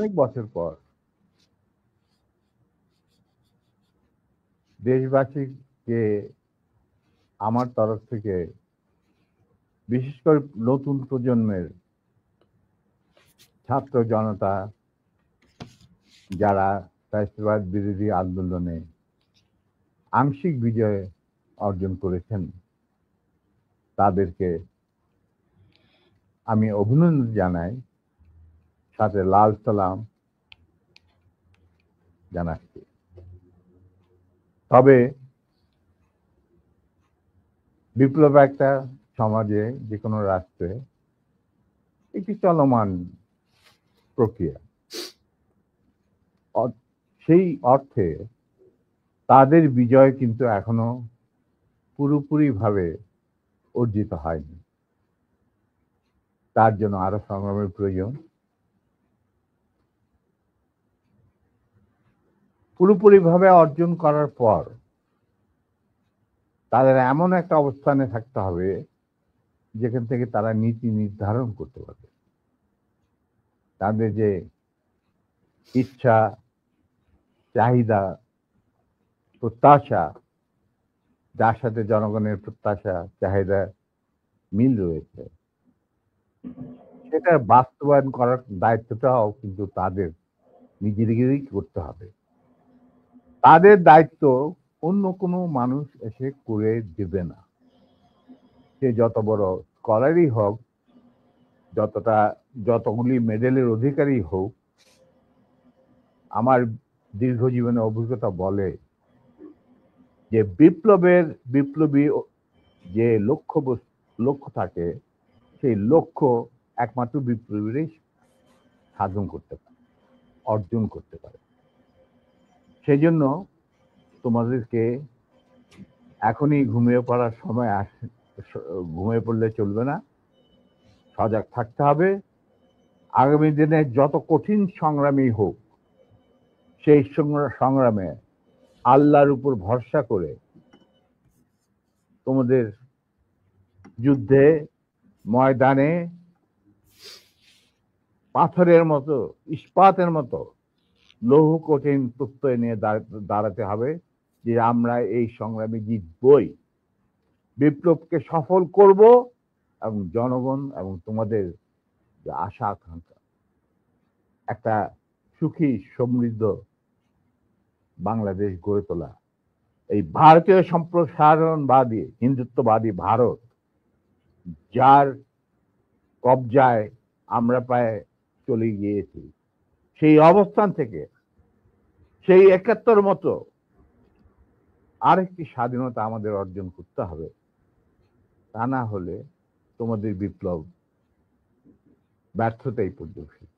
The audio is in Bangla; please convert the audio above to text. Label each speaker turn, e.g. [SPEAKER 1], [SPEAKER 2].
[SPEAKER 1] অনেক বছর পর দেশবাসীকে আমার তরফ থেকে, বিশেষ করে নতুন প্রজন্মের ছাত্র জনতা যারা ফ্যাসিবাদ বিরোধী আন্দোলনে আংশিক বিজয় অর্জন করেছেন, তাদেরকে আমি অভিনন্দন জানাই, সাথে লাল সালাম জানাচ্ছি। তবে বিপ্লব একটা সমাজে, যে কোনো রাষ্ট্রে একটি চলমান প্রক্রিয়া। সেই অর্থে তাদের বিজয় কিন্তু এখনো পুরোপুরিভাবে অর্জিত হয়নি। তার জন্য আরো সংগ্রামের প্রয়োজন। পুরোপুরিভাবে অর্জন করার পর তাদের এমন একটা অবস্থানে থাকতে হবে যেখান থেকে তারা নীতি নির্ধারণ করতে পারবে। তাদের যে ইচ্ছা, চাহিদা, প্রত্যাশা, যার সাথে জনগণের প্রত্যাশা চাহিদা মিল রয়েছে, সেটা বাস্তবায়ন করার দায়িত্বটাও কিন্তু তাদের নিজেদেরই করতে হবে। তাদের দায়িত্ব অন্য কোনো মানুষ এসে করে দেবে না। সে যত বড় স্কলারই হোক, যতগুলি মেডেলের অধিকারী হোক, আমার দীর্ঘ জীবনের অভিজ্ঞতা বলে যে বিপ্লবী যে লক্ষ্য থাকে, সেই লক্ষ্য একমাত্র বিপ্লবীরাই সাধন করতে পারে, অর্জন করতে পারে। সেই জন্য তোমাদেরকে এখনই ঘুমিয়ে পড়ার সময় ঘুমিয়ে পড়লে চলবে না, সজাগ থাকতে হবে। আগামী দিনে যত কঠিন সংগ্রামই হোক, সেই সংগ্রামে আল্লাহর উপর ভরসা করে তোমাদের যুদ্ধে ময়দানে পাথরের মতো, ইস্পাতের মতো লৌহ কঠিন প্রত্যয় নিয়ে দাঁড়াতে হবে যে আমরা এই সংগ্রামে জিতবই, বিপ্লবকে সফল করব এবং জনগণ এবং তোমাদের যে আশা আকাঙ্ক্ষা, একটা সুখী সমৃদ্ধ বাংলাদেশ গড়ে তোলা। এই ভারতীয় সম্প্রসারণবাদী হিন্দুত্ববাদী ভারত, যার কবজায় আমরা প্রায় চলে গিয়েছি, সেই অবস্থান থেকে সেই ৭১ মতো আরেকটি স্বাধীনতা আমাদের অর্জন করতে হবে। তা না হলে তোমাদের বিপ্লব ব্যর্থতাই পর্যবেসিত।